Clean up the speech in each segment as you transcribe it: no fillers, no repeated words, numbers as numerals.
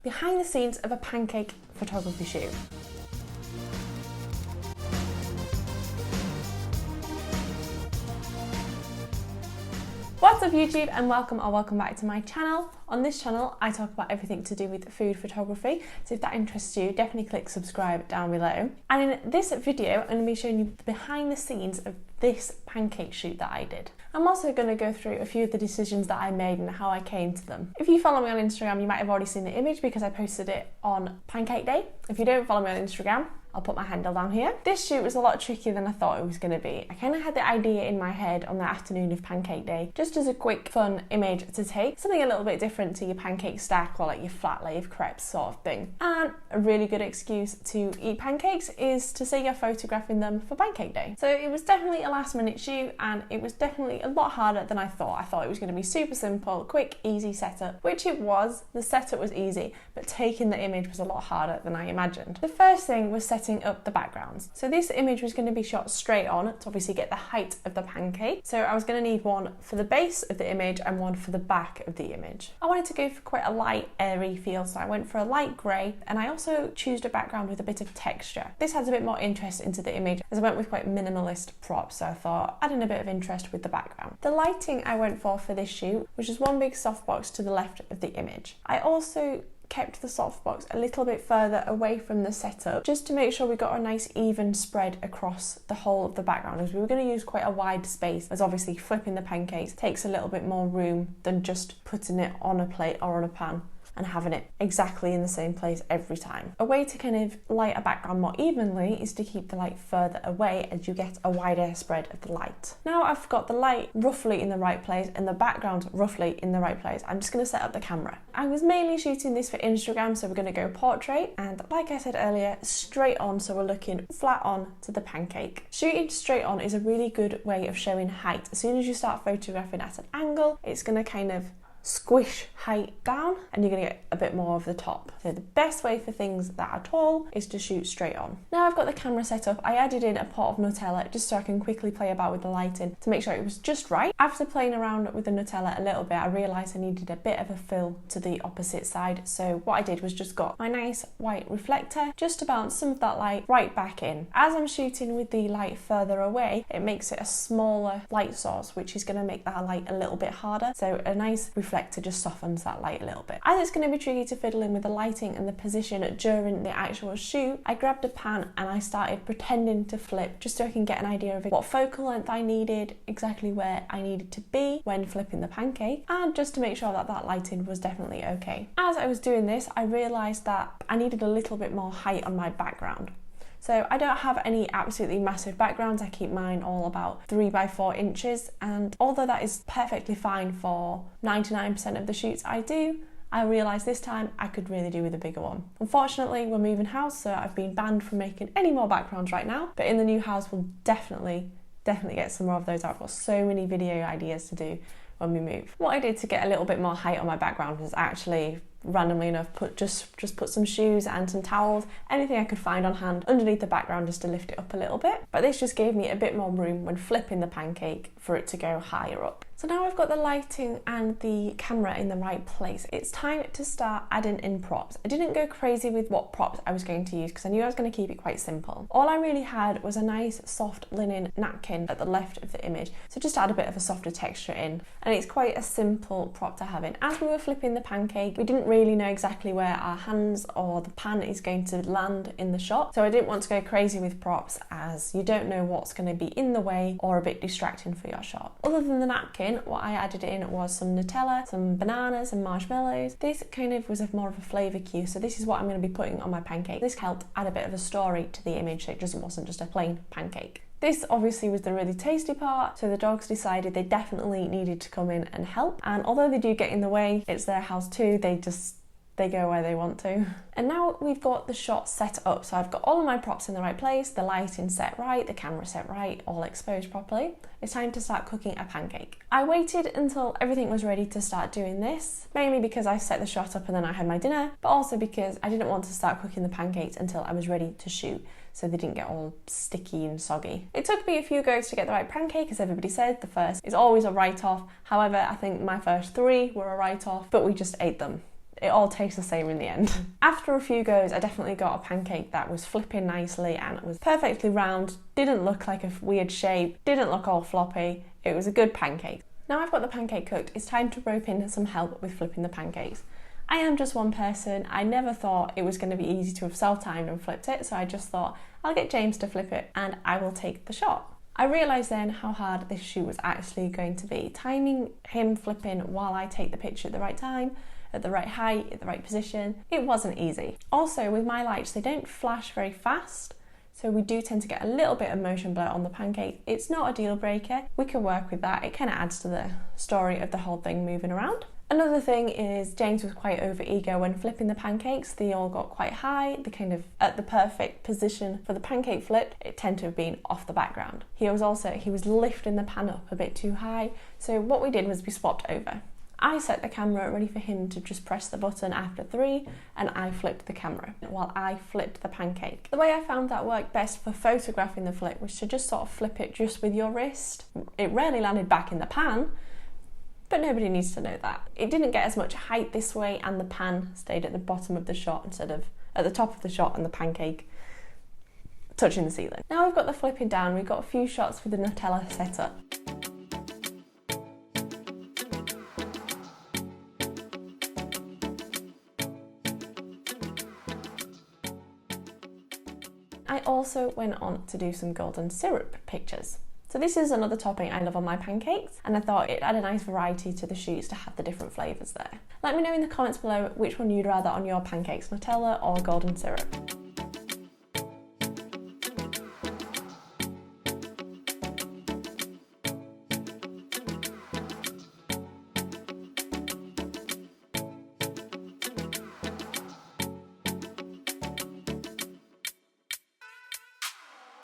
Behind the scenes of a pancake photography shoot. What's up YouTube, and welcome back to my channel. On this channel I talk about everything to do with food photography, so if that interests you, definitely click subscribe down below. And in this video I'm going to be showing you the behind the scenes of this pancake shoot that I did. I'm also going to go through a few of the decisions that I made and how I came to them. If you follow me on Instagram, you might have already seen the image because I posted it on Pancake Day. If you don't follow me on Instagram, I'll put my handle down here. This shoot was a lot trickier than I thought it was going to be. I kind of had the idea in my head on the afternoon of Pancake Day, just as a quick fun image to take, something a little bit different to your pancake stack or like your flat lay of crepes sort of thing. And a really good excuse to eat pancakes is to say you're photographing them for Pancake Day. So it was definitely a last minute shoot, and it was definitely a lot harder than I thought. I thought it was going to be super simple, quick, easy setup, which it was. The setup was easy, but taking the image was a lot harder than I imagined. The first thing was setting up the backgrounds. So this image was going to be shot straight on to obviously get the height of the pancake. So I was going to need one for the base of the image and one for the back of the image. I wanted to go for quite a light, airy feel, so I went for a light grey, and I also chose a background with a bit of texture. This adds a bit more interest into the image, as I went with quite minimalist props, so I thought adding a bit of interest with the background. The lighting I went for this shoot was just one big softbox to the left of the image. I also kept the softbox a little bit further away from the setup just to make sure we got a nice even spread across the whole of the background, as we were going to use quite a wide space, as obviously flipping the pancakes takes a little bit more room than just putting it on a plate or on a pan and having it exactly in the same place every time. A way to kind of light a background more evenly is to keep the light further away as you get a wider spread of the light. Now I've got the light roughly in the right place and the background roughly in the right place, I'm just going to set up the camera. I was mainly shooting this for Instagram, so we're going to go portrait, and like I said earlier, straight on, so we're looking flat on to the pancake. Shooting straight on is a really good way of showing height. As soon as you start photographing at an angle, it's going to kind of squish height down and you're going to get a bit more of the top. So the best way for things that are tall is to shoot straight on. Now I've got the camera set up, I added in a pot of Nutella just so I can quickly play about with the lighting to make sure it was just right. After playing around with the Nutella a little bit, I realised I needed a bit of a fill to the opposite side, so what I did was just got my nice white reflector just to bounce some of that light right back in. As I'm shooting with the light further away, it makes it a smaller light source, which is going to make that light a little bit harder, so a nice reflector just softens that light a little bit. As it's going to be tricky to fiddle in with the lighting and the position during the actual shoot, I grabbed a pan and I started pretending to flip just so I can get an idea of what focal length I needed, exactly where I needed to be when flipping the pancake, and just to make sure that that lighting was definitely okay. As I was doing this, I realised that I needed a little bit more height on my background. So I don't have any absolutely massive backgrounds, I keep mine all about 3 by 4 inches, and although that is perfectly fine for 99% of the shoots I do, I realised this time I could really do with a bigger one. Unfortunately, we're moving house, so I've been banned from making any more backgrounds right now, but in the new house we'll definitely get some more of those out. I've got so many video ideas to do when we move. What I did to get a little bit more height on my background was actually randomly enough just put some shoes and some towels, anything I could find on hand underneath the background just to lift it up a little bit. But this just gave me a bit more room when flipping the pancake for it to go higher up. So now I've got the lighting and the camera in the right place, it's time to start adding in props. I didn't go crazy with what props I was going to use because I knew I was going to keep it quite simple. All I really had was a nice soft linen napkin at the left of the image, so just add a bit of a softer texture in, and it's quite a simple prop to have in. As we were flipping the pancake, we didn't really know exactly where our hands or the pan is going to land in the shot, so I didn't want to go crazy with props as you don't know what's going to be in the way or a bit distracting for your shot. Other than the napkin, what I added in was some Nutella, some bananas and marshmallows. This kind of was more of a flavour cue, so this is what I'm going to be putting on my pancake. This helped add a bit of a story to the image so it wasn't just a plain pancake. This obviously was the really tasty part, so the dogs decided they definitely needed to come in and help, and although they do get in the way, it's their house too, they go where they want to. And now we've got the shot set up, so I've got all of my props in the right place, the lighting set right, the camera set right, all exposed properly. It's time to start cooking a pancake. I waited until everything was ready to start doing this, mainly because I set the shot up and then I had my dinner, but also because I didn't want to start cooking the pancakes until I was ready to shoot, so they didn't get all sticky and soggy. It took me a few goes to get the right pancake, as everybody said. The first is always a write-off. However, I think my first 3 were a write-off, but we just ate them. it all tastes the same in the end. After a few goes, I definitely got a pancake that was flipping nicely and it was perfectly round, didn't look like a weird shape, didn't look all floppy. It was a good pancake. Now I've got the pancake cooked, it's time to rope in some help with flipping the pancakes. I am just one person. I never thought it was going to be easy to have self-timed and flipped it, so I just thought I'll get James to flip it and I will take the shot. I realised then how hard this shoot was actually going to be. Timing him flipping while I take the picture at the right time, at the right height, at the right position, it wasn't easy. Also, with my lights, they don't flash very fast, so we do tend to get a little bit of motion blur on the pancake. It's not a deal breaker. We can work with that. It kind of adds to the story of the whole thing moving around. Another thing is James was quite over eager when flipping the pancakes. They all got quite high, they kind of at the perfect position for the pancake flip. It tended to have been off the background. He was lifting the pan up a bit too high. So what we did was we swapped over. I set the camera ready for him to just press the button after 3 and I flipped the camera while I flipped the pancake. The way I found that worked best for photographing the flip was to just sort of flip it just with your wrist. It rarely landed back in the pan, but nobody needs to know that. It didn't get as much height this way and the pan stayed at the bottom of the shot instead of at the top of the shot and the pancake touching the ceiling. Now we've got the flipping down, we've got a few shots with the Nutella set up. I also went on to do some golden syrup pictures. So this is another topping I love on my pancakes, and I thought it added a nice variety to the shoots to have the different flavours there. Let me know in the comments below which one you'd rather on your pancakes, Nutella or golden syrup.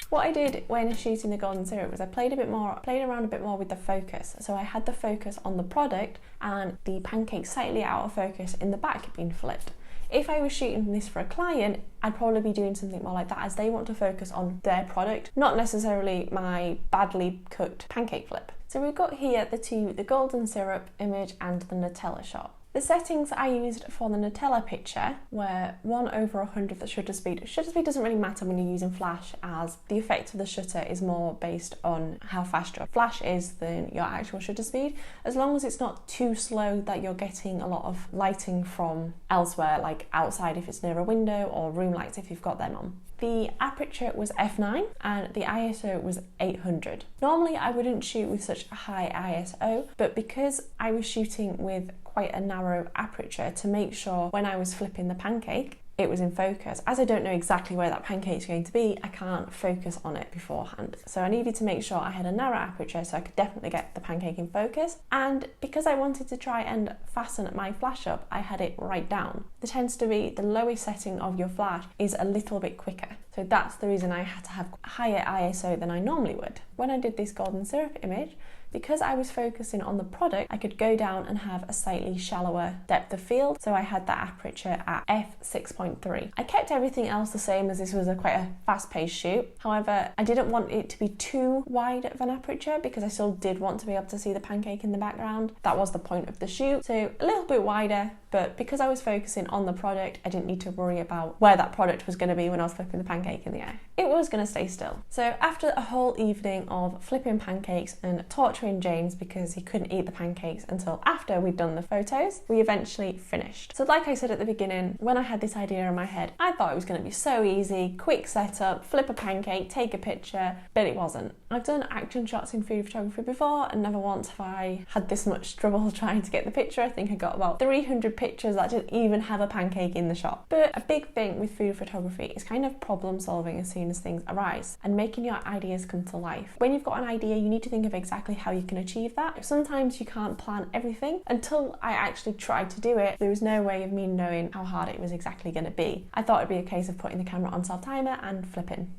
What I did when shooting the golden syrup was I played around a bit more with the focus. So I had the focus on the product and the pancake slightly out of focus in the back being flipped. If I was shooting this for a client, I'd probably be doing something more like that, as they want to focus on their product, not necessarily my badly cooked pancake flip. So we've got here the golden syrup image and the Nutella shot. The settings I used for the Nutella picture were 1/100th the shutter speed. Shutter speed doesn't really matter when you're using flash, as the effect of the shutter is more based on how fast your flash is than your actual shutter speed. As long as it's not too slow that you're getting a lot of lighting from elsewhere, like outside if it's near a window, or room lights if you've got them on. The aperture was f9 and the ISO was 800. Normally I wouldn't shoot with such a high ISO, but because I was shooting with quite a narrow aperture to make sure when I was flipping the pancake it was in focus. As I don't know exactly where that pancake is going to be, I can't focus on it beforehand. So I needed to make sure I had a narrow aperture so I could definitely get the pancake in focus. And because I wanted to try and fasten my flash up, I had it right down. There tends to be the lowest setting of your flash is a little bit quicker. So that's the reason I had to have higher ISO than I normally would. When I did this golden syrup image, because I was focusing on the product, I could go down and have a slightly shallower depth of field, so I had that aperture at f6.3. I kept everything else the same, as this was quite a fast-paced shoot. However, I didn't want it to be too wide of an aperture because I still did want to be able to see the pancake in the background. That was the point of the shoot, so a little bit wider, but because I was focusing on the product, I didn't need to worry about where that product was going to be when I was flipping the pancake in the air. It was going to stay still. So after a whole evening of flipping pancakes and torturing James because he couldn't eat the pancakes until after we'd done the photos, we eventually finished. So like I said at the beginning, when I had this idea in my head, I thought it was going to be so easy, quick setup, flip a pancake, take a picture, but it wasn't. I've done action shots in food photography before and never once have I had this much trouble trying to get the picture. I think I got about 300 pictures that didn't even have a pancake in the shot. But a big thing with food photography is kind of problem solving as soon as things arise and making your ideas come to life. When you've got an idea, you need to think of exactly how you can achieve that. Sometimes you can't plan everything. Until I actually tried to do it, there was no way of me knowing how hard it was exactly going to be. I thought it'd be a case of putting the camera on self-timer and flipping.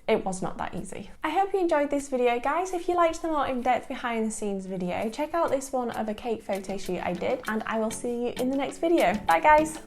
It was not that easy. I hope you enjoyed this video, guys. If you liked the more in-depth behind the scenes video, check out this one of a cake photo shoot I did, and I will see you in the next video. Bye, guys.